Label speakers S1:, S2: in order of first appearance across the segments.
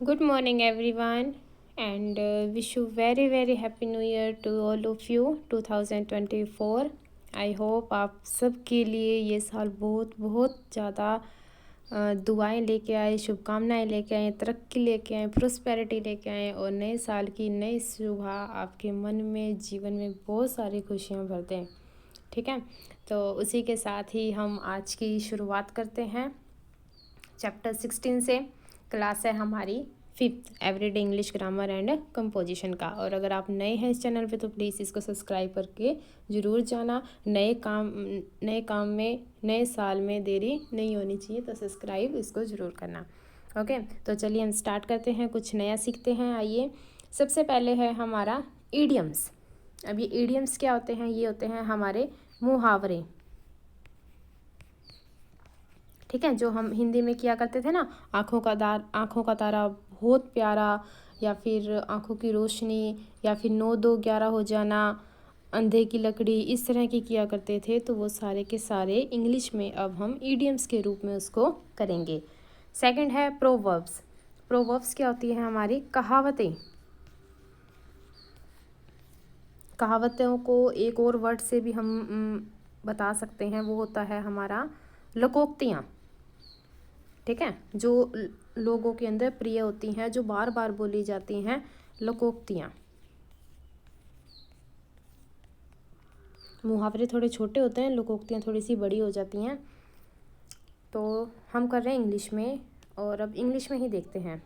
S1: Good morning, everyone, and wish you very happy New Year to all of you 2024. I hope आप सब के लिए ये साल बहुत बहुत ज़्यादा दुआएं लेके आए, शुभकामनाएं लेके आए, तरक्की लेके आए, प्रोस्पेरिटी लेके आए और नए साल की नई सुबह आपके मन में, जीवन में बहुत सारी खुशियाँ भर दें। ठीक है, तो उसी के साथ ही हम आज की शुरुआत करते हैं चैप्टर 16 से। क्लास है हमारी 5th everyday English grammar and composition का। और अगर आप नए हैं इस चैनल पे तो प्लीज़ इसको सब्सक्राइब करके ज़रूर जाना। नए काम में, नए साल में देरी नहीं होनी चाहिए, तो सब्सक्राइब इसको ज़रूर करना। ओके, तो चलिए हम स्टार्ट करते हैं, कुछ नया सीखते हैं। आइए, सबसे पहले है हमारा ईडियम्स। अब ये ईडियम्स क्या होते हैं? ये होते हैं हमारे मुहावरे। ठीक है, जो हम हिंदी में किया करते थे ना, आँखों का तारा बहुत प्यारा, या फिर आँखों की रोशनी, या फिर 9 2 11 हो जाना, अंधे की लकड़ी, इस तरह की किया करते थे। तो वो सारे के सारे इंग्लिश में अब हम ईडियम्स के रूप में उसको करेंगे। सेकंड है प्रोवर्ब्स। प्रोवर्ब्स क्या होती है? हमारी कहावतें। कहावतों को एक और वर्ड से भी हम बता सकते हैं, वो होता है हमारा लोकोक्तियाँ। ठीक है, जो लोगों के अंदर प्रिय होती हैं, जो बार बार बोली जाती हैं, लोकोक्तियाँ। मुहावरे थोड़े छोटे होते हैं, लोकोक्तियाँ थोड़ी सी बड़ी हो जाती हैं। तो हम कर रहे हैं इंग्लिश में, और अब इंग्लिश में ही देखते हैं।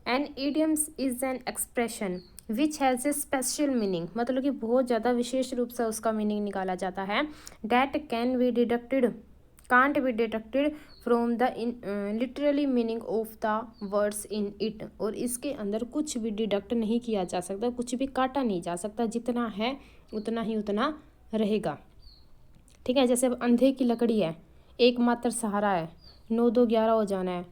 S1: An idioms is an expression which has a special meaning, मतलब कि बहुत ज़्यादा विशेष रूप से उसका मीनिंग निकाला जाता है। That can be deducted can't be deducted from the literally meaning of the words in it. और इसके अंदर कुछ भी डिडक्ट नहीं किया जा सकता, कुछ भी काटा नहीं जा सकता, जितना है उतना ही उतना रहेगा। ठीक है, जैसे अब अंधे की लकड़ी है, एकमात्र सहारा है, 9 2 11 हो जाना है,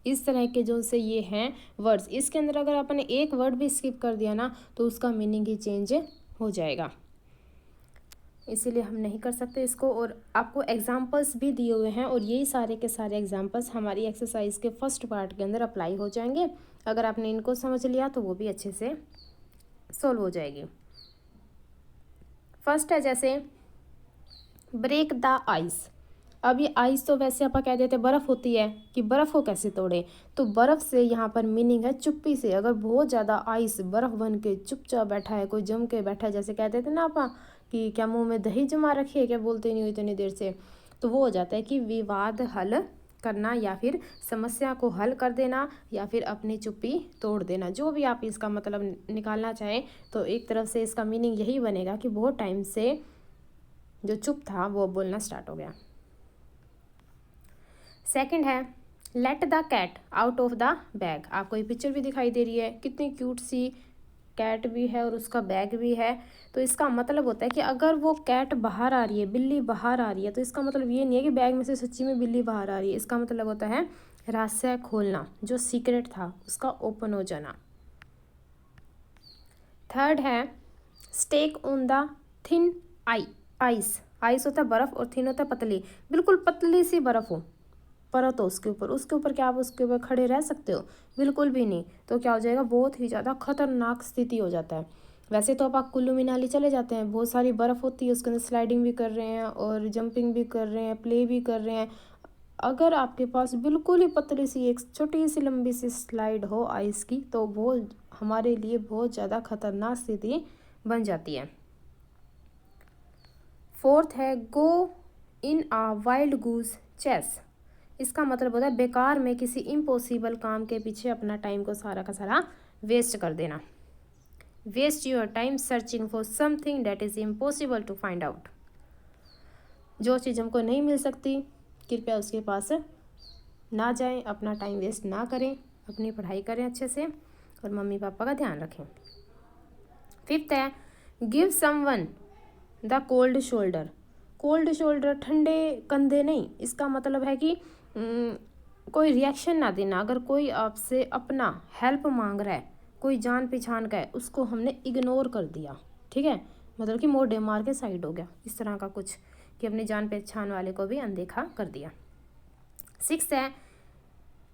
S1: इस तरह के जो से ये हैं वर्ड्स, इसके अंदर अगर आपने एक वर्ड भी स्किप कर दिया ना तो उसका मीनिंग ही चेंज हो जाएगा। इसीलिए हम नहीं कर सकते इसको। और आपको एग्जाम्पल्स भी दिए हुए हैं, और यही सारे के सारे एग्जाम्पल्स हमारी एक्सरसाइज के फर्स्ट पार्ट के अंदर अप्लाई हो जाएंगे। अगर आपने इनको समझ लिया तो वो भी अच्छे से सोल्व हो जाएगी। फर्स्ट है जैसे ब्रेक द आइस। अब ये आइस तो वैसे आप कह देते बर्फ़ होती है, कि बर्फ़ को कैसे तोड़े, तो बर्फ़ से यहाँ पर मीनिंग है चुप्पी से। अगर बहुत ज़्यादा आइस बर्फ़ बन के चुपचाप बैठा है, कोई जम के बैठा है, जैसे कहते थे ना आप कि क्या मुंह में दही जमा रखी है, क्या बोलते नहीं हो इतनी देर से, तो वो हो जाता है कि विवाद हल करना, या फिर समस्या को हल कर देना, या फिर अपनी चुप्पी तोड़ देना। जो भी आप इसका मतलब निकालना चाहें, तो एक तरफ से इसका मीनिंग यही बनेगा कि बहुत टाइम से जो चुप था वो बोलना स्टार्ट हो गया। सेकंड है let the cat out of the bag. आपको ये पिक्चर भी दिखाई दे रही है, कितनी क्यूट सी कैट भी है और उसका बैग भी है। तो इसका मतलब होता है कि अगर वो कैट बाहर आ रही है, बिल्ली बाहर आ रही है, तो इसका मतलब ये नहीं है कि बैग में से सच्ची में बिल्ली बाहर आ रही है। इसका मतलब होता है रहस्य खोलना, जो सीक्रेट था उसका ओपन हो जाना। थर्ड है stake on the thin ice. Ice होता है बर्फ़ और थिन होता है पतली। बिल्कुल पतली सी बर्फ़ हो, परत हो उसके ऊपर क्या आप उसके ऊपर खड़े रह सकते हो? बिल्कुल भी नहीं। तो क्या हो जाएगा, बहुत ही ज़्यादा खतरनाक स्थिति हो जाता है। वैसे तो आप कुल्लू मनाली चले जाते हैं, बहुत सारी बर्फ़ होती है, उसके अंदर स्लाइडिंग भी कर रहे हैं और जंपिंग भी कर रहे हैं, प्ले भी कर रहे हैं। अगर आपके पास बिल्कुल ही पतली सी एक छोटी सी लंबी सी स्लाइड हो आइस की, तो वो हमारे लिए बहुत ज़्यादा खतरनाक स्थिति बन जाती है। फोर्थ है गो इन आ वाइल्ड गूस चेस। इसका मतलब होता है बेकार में किसी इम्पॉसिबल काम के पीछे अपना टाइम को सारा का सारा वेस्ट कर देना। Waste your time searching for something that is impossible to find out. जो चीज़ हमको नहीं मिल सकती, कृपया उसके पास ना जाएं, अपना टाइम वेस्ट ना करें, अपनी पढ़ाई करें अच्छे से और मम्मी पापा का ध्यान रखें। फिफ्थ है give someone the cold shoulder. Cold shoulder ठंडे कंधे नहीं, इसका मतलब है कि कोई रिएक्शन ना देना। अगर कोई आपसे अपना हेल्प मांग रहा है, कोई जान पहचान का है, उसको हमने इग्नोर कर दिया। ठीक है, मतलब कि मोड़े मार के साइड हो गया, इस तरह का कुछ, कि अपनी जान पहचान वाले को भी अनदेखा कर दिया। सिक्स है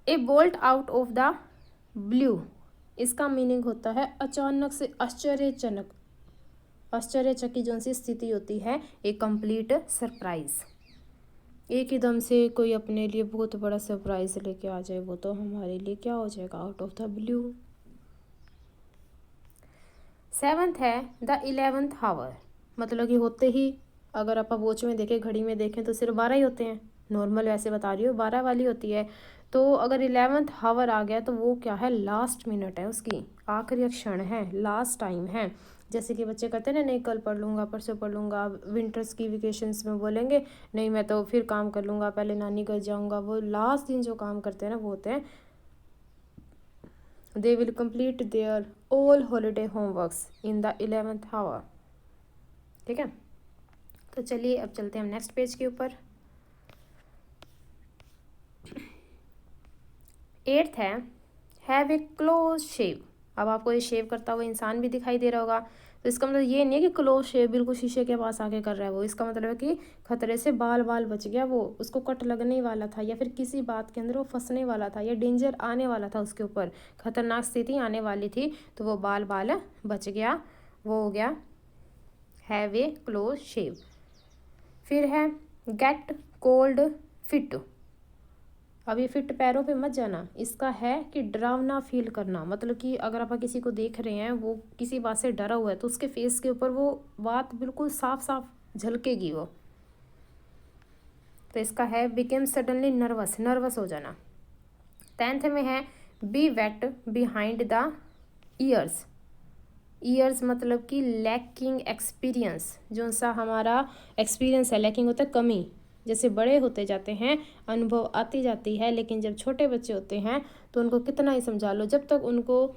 S1: ए bolt out of the blue, इसका मीनिंग होता है अचानक से आश्चर्यजनक, आश्चर्यचकित जो सी स्थिति होती है, एक कंप्लीट सरप्राइज। एक ही दम से कोई अपने लिए बहुत बड़ा सरप्राइज लेके आ जाए, वो तो हमारे लिए क्या हो जाएगा, out of the blue. 7th है द 11th आवर, मतलब कि होते ही, अगर आप वॉच में देखें, घड़ी में देखें तो सिर्फ 12 ही होते हैं, नॉर्मल वैसे बता रही हूँ 12 वाली होती है। तो अगर 11th आवर आ गया तो वो क्या है, लास्ट मिनट है उसकी, आखिरी क्षण है, लास्ट टाइम है। जैसे कि बच्चे कहते हैं ना, नहीं कल पढ़ लूँगा, परसों पढ़ लूँगा, विंटर्स की वेकेशंस में बोलेंगे नहीं मैं तो फिर काम कर लूँगा, पहले नानी घर जाऊँगा, वो लास्ट दिन जो काम करते हैं ना वो होते हैं they will complete their all holiday homeworks in the 11th hour। ठीक है, तो चलिए अब चलते हैं हम नेक्स्ट पेज के ऊपर। 8th है हैव ए क्लोज शेव। अब आपको ये शेव करता हुआ इंसान भी दिखाई दे रहा होगा, तो इसका मतलब ये नहीं है कि क्लोज शेव बिल्कुल शीशे के पास आके कर रहा है वो, इसका मतलब है कि खतरे से बाल बच गया, वो उसको कट लगने वाला था, या फिर किसी बात के अंदर वो फंसने वाला था, या डेंजर आने वाला था, उसके ऊपर खतरनाक स्थिति आने वाली थी, तो वो बाल बच गया, वो हो गया हैव ए क्लोज शेव। फिर है गेट कोल्ड फिट। अब ये फिट पैरों पे मत जाना, इसका है कि डरावना फील करना, मतलब कि अगर आप किसी को देख रहे हैं वो किसी बात से डरा हुआ है, तो उसके फेस के ऊपर वो बात बिल्कुल साफ साफ झलकेगी वो, तो इसका है बिकेम सडनली नर्वस, नर्वस हो जाना। 10th में है be wet behind the ears. Ears मतलब कि लैकिंग एक्सपीरियंस, जो सा हमारा एक्सपीरियंस है, लैकिंग होता है कमी, जैसे बड़े होते जाते हैं अनुभव आती जाती है, लेकिन जब छोटे बच्चे होते हैं तो उनको कितना ही समझा लो, जब तक उनको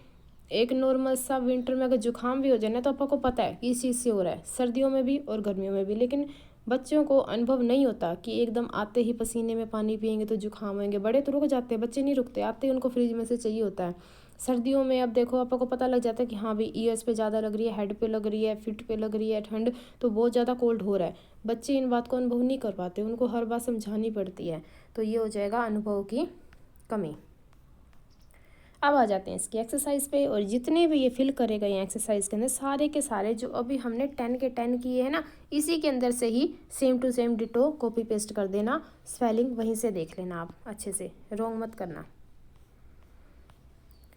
S1: एक नॉर्मल सा विंटर में अगर जुकाम भी हो जाए ना, तो आपको पता है इस चीज़ से हो रहा है, सर्दियों में भी और गर्मियों में भी, लेकिन बच्चों को अनुभव नहीं होता कि एकदम आते ही पसीने में पानी पियेंगे तो जुकाम होंगे। बड़े तो रुक जाते हैं, बच्चे नहीं रुकते, आते ही उनको फ्रिज में से चाहिए होता है। सर्दियों में अब देखो आपको पता लग जाता है कि हाँ भाई ईयर्स पे ज़्यादा लग रही है, हेड पे लग रही है, फिट पे लग रही है ठंड, तो बहुत ज़्यादा कोल्ड हो रहा है। बच्चे इन बात को अनुभव नहीं कर पाते, उनको हर बात समझानी पड़ती है, तो ये हो जाएगा अनुभव की कमी। अब आ जाते हैं इसकी एक्सरसाइज पे, और जितने भी ये फिल करे गए हैं एक्सरसाइज के अंदर, सारे के सारे जो अभी हमने 10 के 10 किए हैं ना, इसी के अंदर से ही same to same ditto copy paste कर देना, स्पेलिंग वहीं से देख लेना आप अच्छे से, रॉन्ग मत करना।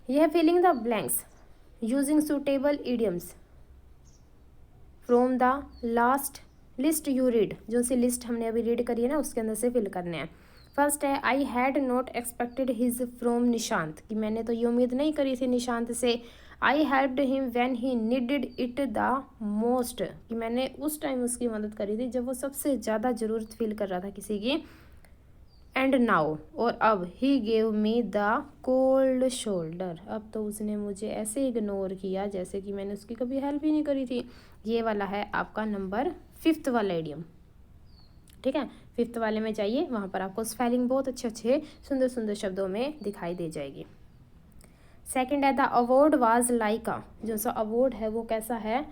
S1: यह है filling the blanks using suitable idioms from the last list you read, जो सी लिस्ट हमने अभी रीड करी है ना उसके अंदर से फिल करने हैं। फर्स्ट है I had not expected his from Nishant, कि मैंने तो ये उम्मीद नहीं करी थी निशांत से। आई helped him when he needed it the most, कि मैंने उस टाइम उसकी मदद करी थी जब वो सबसे ज़्यादा ज़रूरत फील कर रहा था किसी की। एंड नाउ, और अब he gave me the cold shoulder, अब तो उसने मुझे ऐसे इग्नोर किया जैसे कि मैंने उसकी कभी हेल्प ही नहीं करी थी। ये वाला है आपका नंबर 5th वाला इडियम। ठीक है, 5th वाले में जाइए, वहाँ पर आपको स्पेलिंग बहुत अच्छे अच्छे सुंदर सुंदर शब्दों में दिखाई दे जाएगी। सेकंड है द अवार्ड वाज लाइक अ, जो सा अवार्ड है वो कैसा है,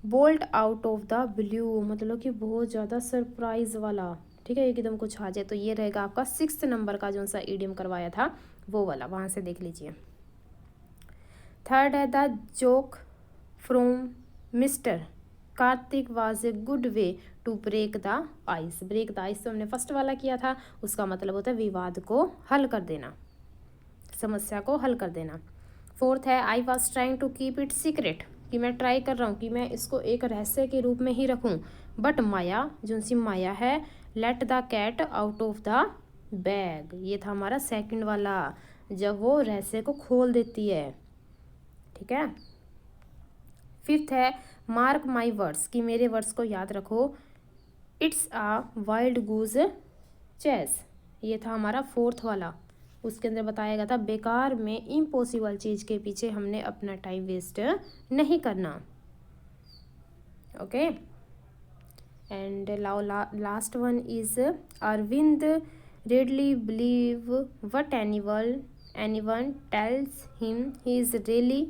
S1: bolt out of the blue, मतलब कि बहुत ज़्यादा सरप्राइज वाला। ठीक है, एकदम कुछ आ जाए, तो ये रहेगा आपका 6th नंबर का जो सा इडियम करवाया था वो वाला, वहाँ से देख लीजिए। थर्ड है the joke from mister Kartik was a good way to break the ice. Break the ice तो हमने फर्स्ट वाला किया था, उसका मतलब होता है विवाद को हल कर देना, समस्या को हल कर देना। फोर्थ है I was trying to keep it secret, कि मैं ट्राई कर रहा हूँ कि मैं इसको एक रहस्य के रूप में ही रखूँ, बट माया, जो सी माया है, let the cat out of the bag, ये था हमारा सेकंड वाला, जब वो रहस्य को खोल देती है। ठीक है, फिफ्थ है मार्क माई वर्ड्स, कि मेरे वर्ड्स को याद रखो, it's a wild goose chase, ये था हमारा 4th वाला। उसके अंदर बताया गया था बेकार में इम्पॉसिबल चीज़ के पीछे हमने अपना टाइम वेस्ट नहीं करना। Okay, and last one is Arvind readily believe what anyone tells him he is really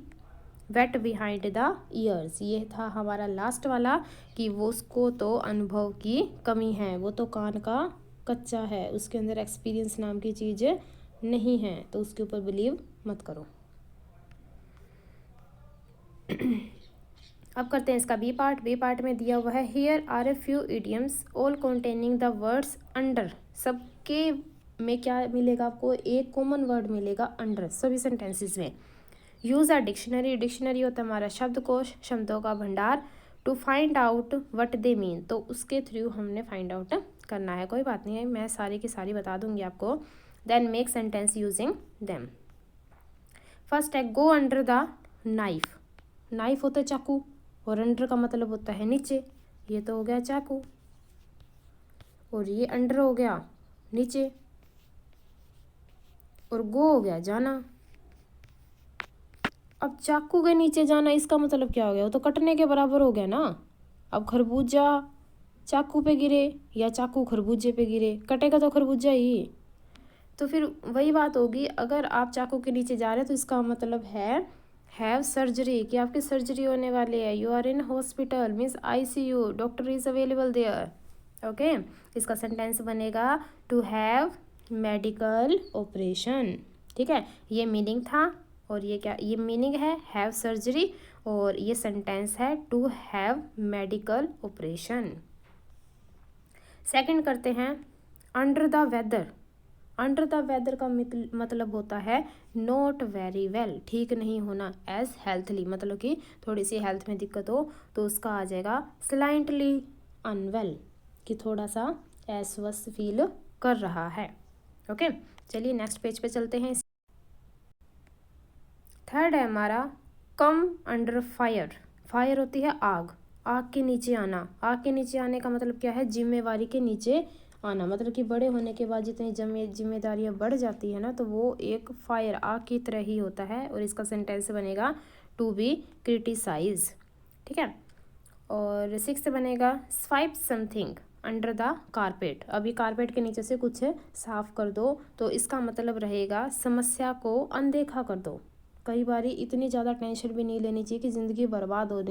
S1: wet behind the ears, ये था हमारा लास्ट वाला, कि वो उसको तो अनुभव की कमी है, वो तो कान का कच्चा है, उसके अंदर एक्सपीरियंस नाम की चीज़ नहीं है तो उसके ऊपर बिलीव मत करो। अब करते हैं इसका बी पार्ट। बी पार्ट में दिया हुआ है here are a few idioms all containing the words under. सबके में क्या मिलेगा आपको, एक कॉमन वर्ड मिलेगा अंडर सभी सेंटेंसेस में। यूज़ अ डिक्शनरी, डिक्शनरी होता है हमारा शब्दकोश, शब्दों का भंडार। To find out what they mean, तो उसके थ्रू हमने फाइंड आउट करना है। कोई बात नहीं है, मैं सारी की सारी बता दूंगी आपको। Then make sentence using them. First है go under the knife. Knife होता है चाकू और अंडर का मतलब होता है नीचे। ये तो हो गया चाकू और ये अंडर हो गया नीचे और गो हो गया जाना। अब चाकू के नीचे जाना इसका मतलब क्या हो गया, वो तो कटने के बराबर हो गया ना। अब खरबूजा चाकू पे गिरे या चाकू खरबूजे पे गिरे, कटेगा तो खरबूजा ही। तो फिर वही बात होगी, अगर आप चाकू के नीचे जा रहे हैं तो इसका मतलब है हैव सर्जरी, कि आपकी सर्जरी होने वाली है। You are in hospital means ICU, doctor is available there. Okay, इसका सेंटेंस बनेगा टू हैव मेडिकल ऑपरेशन। ठीक है, ये मीनिंग था और ये क्या, ये मीनिंग है हैव सर्जरी और ये सेंटेंस है to have medical operation. Second करते हैं under the weather. Under the weather का मतलब होता है नॉट वेरी वेल, ठीक नहीं होना। एज हेल्थली मतलब कि थोड़ी सी हेल्थ में दिक्कत हो तो उसका आ जाएगा स्लाइटली अनवेल, कि थोड़ा सा अस्वस्थ फील कर रहा है। ओके, चलिए नेक्स्ट पेज पे चलते हैं। थर्ड है हमारा कम अंडर फायर। फायर होती है आग, आग के नीचे आना। आग के नीचे आने का मतलब क्या है, जिम्मेवारी के नीचे आना। मतलब कि बड़े होने के बाद जितनी जिम्मेदारियाँ बढ़ जाती है ना, तो वो एक फायर आग की तरह ही होता है। और इसका सेंटेंस बनेगा टू बी क्रिटिसाइज। ठीक है, और सिक्स्थ बनेगा swipe something under the carpet. अभी कारपेट के नीचे से कुछ साफ कर दो, तो इसका मतलब रहेगा समस्या को अनदेखा कर दो। कई बारी इतनी ज़्यादा टेंशन भी नहीं लेनी चाहिए कि ज़िंदगी बर्बाद हो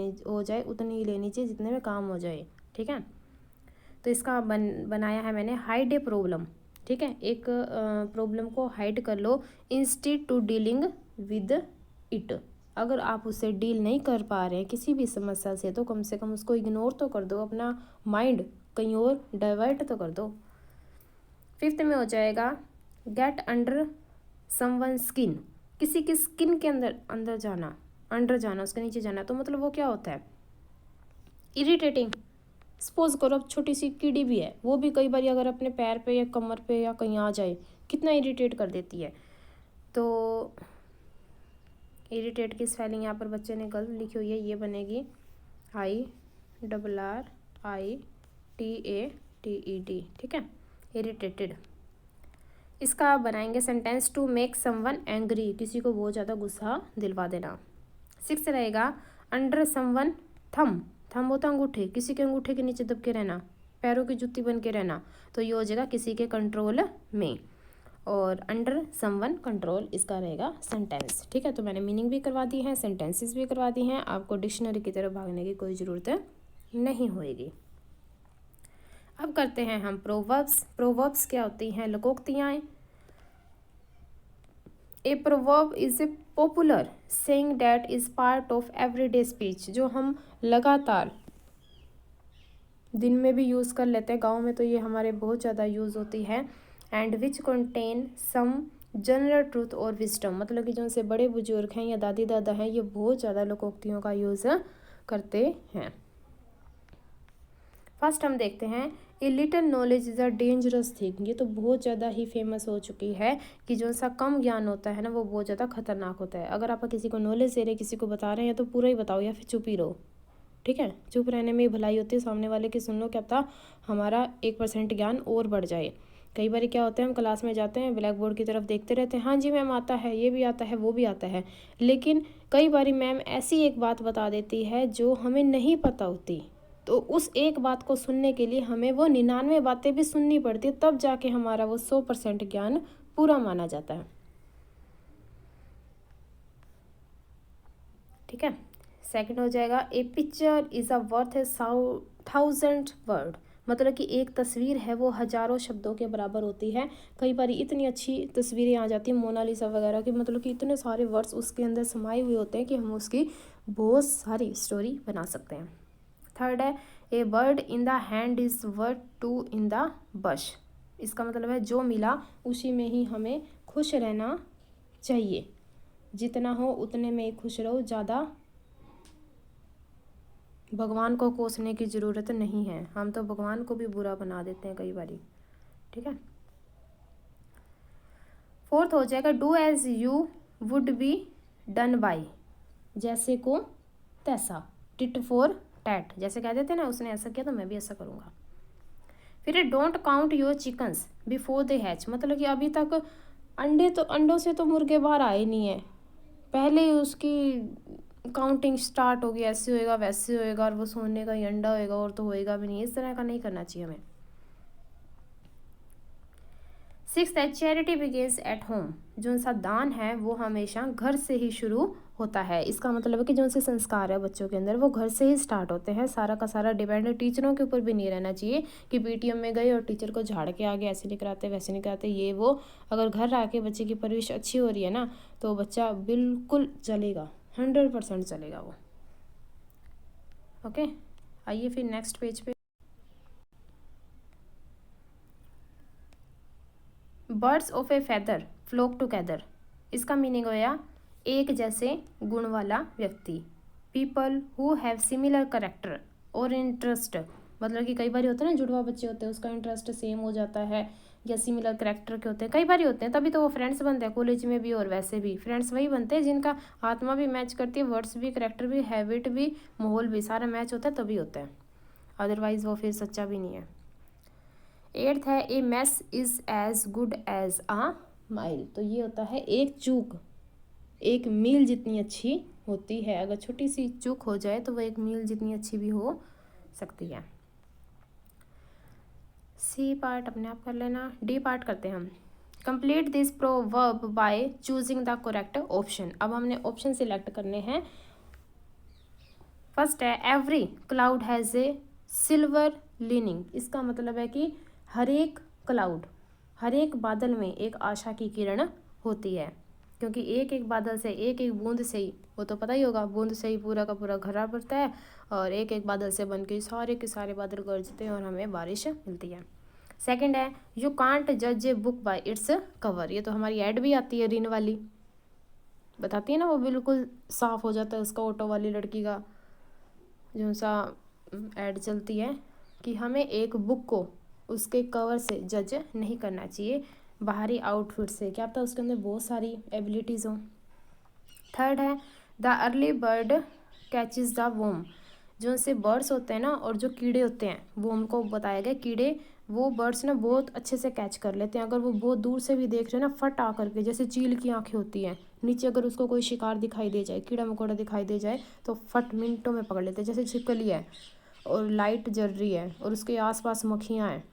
S1: जाए, उतनी ही लेनी चाहिए जितने में काम हो जाए। ठीक है, तो इसका बनाया है मैंने हाइड ए प्रॉब्लम। ठीक है, एक प्रॉब्लम को हाइड कर लो instead to dealing with it. अगर आप उससे डील नहीं कर पा रहे हैं किसी भी समस्या से, तो कम से कम उसको इग्नोर तो कर दो, अपना माइंड कहीं और डाइवर्ट तो कर दो। फिफ्थ में हो जाएगा गेट अंडर समवन स्किन। किसी की स्किन के अंदर जाना, अंडर जाना, उसके नीचे जाना। तो मतलब वो क्या होता है, इरिटेटिंग। सपोज करो अब छोटी सी कीड़ी भी है, वो भी कई बार अगर अपने पैर पे या कमर पे या कहीं आ जाए कितना इरिटेट कर देती है। तो इरिटेट की स्पेलिंग यहाँ पर बच्चे ने गलत लिखी हुई है, ये बनेगी IRRITATED। ठीक है, इरिटेटेड। इसका बनाएंगे sentence to make someone angry, किसी को बहुत ज़्यादा गुस्सा दिलवा देना। सिक्स रहेगा अंडर समवन थम। थम होता अंगूठे, किसी के अंगूठे के नीचे दब के रहना, पैरों की जुत्ती बन के रहना। तो ये हो जाएगा किसी के कंट्रोल में। और अंडर समवन कंट्रोल इसका रहेगा सेंटेंस। ठीक है, तो मैंने मीनिंग भी करवा दी है, सेंटेंसेस भी करवा दी हैं। आपको डिक्शनरी की तरफ भागने की कोई ज़रूरत नहीं होएगी। अब करते हैं हम प्रोवर्ब्स। प्रोवर्ब्स क्या होती हैं, लोकोक्तियाँ। A proverb is a popular saying that is part of everyday speech, जो हम लगातार दिन में भी यूज़ कर लेते हैं। गाँव में तो ये हमारे बहुत ज़्यादा यूज़ होती है। And which contain some general truth और विस्डम, मतलब कि जो उनसे बड़े बुजुर्ग हैं या दादी दादा हैं, ये बहुत ज़्यादा लोकोक्तियों का यूज़ करते हैं। फर्स्ट हम देखते हैं a little knowledge is a dangerous thing. ये तो बहुत ज़्यादा ही फेमस हो चुकी है कि जो सा कम ज्ञान होता है ना, वो बहुत ज़्यादा खतरनाक होता है। अगर आप किसी को नॉलेज दे रहे हैं, किसी को बता रहे हैं, तो पूरा ही बताओ या फिर चुप ही रहो। ठीक है, चुप रहने में ही भलाई होती है। सामने वाले की सुन लो, क्या पता हमारा 1% ज्ञान और बढ़ जाए। कई बार क्या होता है, हम क्लास में जाते हैं, ब्लैक बोर्ड की तरफ देखते रहते हैं, हाँ जी मैम आता है, ये भी आता है, वो भी आता है। लेकिन कई बार मैम ऐसी एक बात बता देती है जो हमें नहीं पता होती, तो उस एक बात को सुनने के लिए हमें वो 99 बातें भी सुननी पड़ती है, तब जाके हमारा वो 100% ज्ञान पूरा माना जाता है। ठीक है, सेकंड हो जाएगा a picture is a worth a 1000 word. मतलब कि एक तस्वीर है वो हज़ारों शब्दों के बराबर होती है। कई बार इतनी अच्छी तस्वीरें आ जाती हैं मोनालिसा वगैरह की, मतलब कि इतने सारे वर्ड्स उसके अंदर समाये हुए होते हैं कि हम उसकी बहुत सारी स्टोरी बना सकते हैं। थर्ड है a bird in the hand is worth two in the bush. इसका मतलब है जो मिला उसी में ही हमें खुश रहना चाहिए, जितना हो उतने में ही खुश रहो, ज़्यादा भगवान को कोसने की ज़रूरत नहीं है। हम तो भगवान को भी बुरा बना देते हैं कई बारी, ठीक है। फोर्थ हो जाएगा do as you would be done by, जैसे को तैसा, टिट फॉर टैट, जैसे कह देते हैं ना उसने ऐसा किया तो मैं भी ऐसा करूँगा। फिर don't count your chickens before they hatch, मतलब कि अभी तक अंडों से तो मुर्गे बाहर आए नहीं है, पहले ही उसकी काउंटिंग स्टार्ट होगी, ऐसे होएगा वैसे होएगा और वो सोने का ही अंडा होएगा और तो होएगा भी नहीं, इस तरह का नहीं करना चाहिए हमें। सिक्स्थ है चैरिटी बिगिंस एट होम, जो सा दान है वो हमेशा घर से ही शुरू होता है। इसका मतलब है कि जो से संस्कार है बच्चों के अंदर वो घर से ही स्टार्ट होते हैं, सारा का सारा डिपेंड टीचरों के ऊपर भी नहीं रहना चाहिए कि पीटीएम में गए और टीचर को झाड़ के आगे ऐसे नहीं कराते वैसे नहीं कराते ये वो। अगर घर आके बच्चे की परवरिश अच्छी हो रही है ना तो बच्चा बिल्कुल चलेगा, 100% चलेगा वो। ओके, आइए फिर नेक्स्ट पेज पे। Birds of a feather flock together, इसका मीनिंग होया एक जैसे गुण वाला व्यक्ति। People who have similar character और इंटरेस्ट, मतलब कि कई बार होता है ना जुड़वा बच्चे होते हैं उसका इंटरेस्ट सेम हो जाता है या सिमिलर करेक्टर के होते हैं, कई बार होते हैं तभी तो वो फ्रेंड्स बनते हैं कॉलेज में भी और वैसे भी फ्रेंड्स वही बनते हैं जिनका आत्मा भी मैच करती है, वर्ड्स भी, करेक्टर भी, हैबिट भी, माहौल भी, सारा मैच होता है तभी होता है, अदरवाइज वो फिर सच्चा भी नहीं है। एट्थ है a miss is as good as a mile, तो ये होता है एक चूक एक मील जितनी अच्छी होती है, अगर छोटी सी चूक हो जाए तो वो एक मील जितनी अच्छी भी हो सकती है। सी पार्ट अपने आप कर लेना, डी पार्ट करते हैं हम। Complete this proverb by choosing the correct option, अब हमने ऑप्शन सिलेक्ट करने हैं। फर्स्ट है every cloud has a silver leaning, इसका मतलब है कि हर एक क्लाउड, हर एक बादल में एक आशा की किरण होती है, क्योंकि एक एक बादल से एक एक बूंद से ही, वो तो पता ही होगा, बूंद से ही पूरा का पूरा घड़ा भरता है और एक एक बादल से बन के सारे के सारे बादल गरजते हैं और हमें बारिश मिलती है। सेकंड है यू कांट जज a book by its cover, ये तो हमारी ऐड भी आती है रिन वाली, बताती है ना वो बिल्कुल साफ़ हो जाता है उसका, ऑटो वाली लड़की का जो सा ऐड चलती है कि हमें एक बुक को उसके कवर से जज नहीं करना चाहिए, बाहरी आउटफिट से, क्या पता उसके अंदर बहुत सारी एबिलिटीज़ हों। थर्ड है the early bird catches the वोम, जो से बर्ड्स होते हैं ना और जो कीड़े होते हैं वो उनको बताया गया, कीड़े वो बर्ड्स ना बहुत अच्छे से कैच कर लेते हैं, अगर वो बहुत दूर से भी देख रहे हैं ना फट आ करके, जैसे चील की आंखें होती हैं नीचे, अगर उसको कोई शिकार दिखाई दे जाए, कीड़ा मकोड़ा दिखाई दे जाए तो फट मिनटों में पकड़ लेते हैं। जैसे छिपकली है और लाइट जल रही है और उसके आसपास मक्खियाँ हैं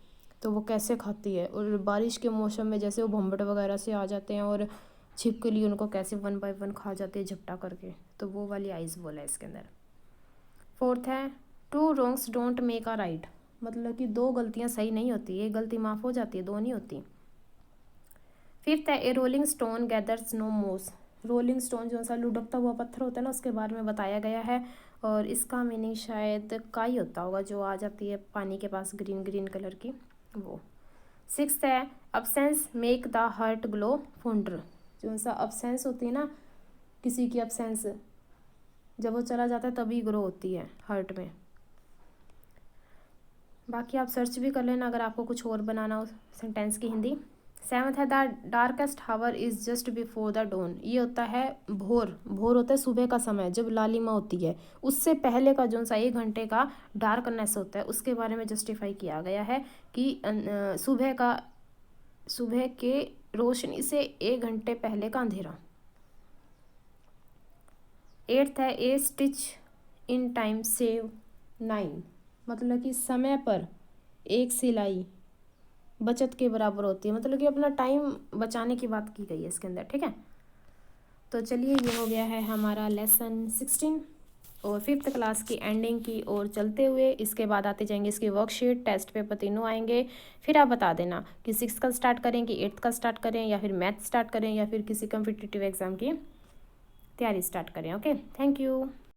S1: तो वो कैसे खाती है, और बारिश के मौसम में जैसे वो भंबट वगैरह से आ जाते हैं और छिपकली उनको कैसे 1 बाय 1 खा जाती है झपटा करके, तो वो वाली आइज़ बोला है इसके अंदर। फोर्थ है two wrongs don't make a right, मतलब कि 2 गलतियां सही नहीं होती, एक गलती माफ़ हो जाती है 2 नहीं होती। फिफ्थ है ए रोलिंग स्टोन गैदर्स नो मोस, रोलिंग स्टोन जो सा लुढ़कता हुआ पत्थर होता है ना उसके बारे में बताया गया है और इसका मीनिंग शायद काई होता होगा जो आ जाती है पानी के पास ग्रीन ग्रीन कलर की वो। सिक्स्थ है absence make the heart glow fonder, जो सा अब्सेंस होती है ना किसी की अब्सेंस, जब वो चला जाता है तभी ग्रो होती है हार्ट में। बाकी आप सर्च भी कर लेना अगर आपको कुछ और बनाना हो सेंटेंस की हिंदी। सेवंथ है the darkest hour is just before the dawn, ये होता है भोर, भोर होता है सुबह का समय जब लालिमा होती है, उससे पहले का जो सा 1 घंटे का डार्कनेस होता है उसके बारे में जस्टिफाई किया गया है कि सुबह के रोशनी से 1 घंटे पहले का अंधेरा। एट्थ है ए स्टिच इन टाइम सेव 9, मतलब कि समय पर एक सिलाई बचत के बराबर होती है, मतलब कि अपना टाइम बचाने की बात की गई है इसके अंदर, ठीक है। तो चलिए ये हो गया है हमारा लेसन 16। और 5th क्लास की एंडिंग की और चलते हुए इसके बाद आते जाएंगे इसकी वर्कशीट, टेस्ट पेपर तीनों आएंगे। फिर आप बता देना कि 6th का स्टार्ट करें कि 8th का स्टार्ट करें या फिर मैथ स्टार्ट करें या फिर किसी कम्पिटिटिव एग्ज़ाम की तैयारी स्टार्ट करें। Okay, thank you.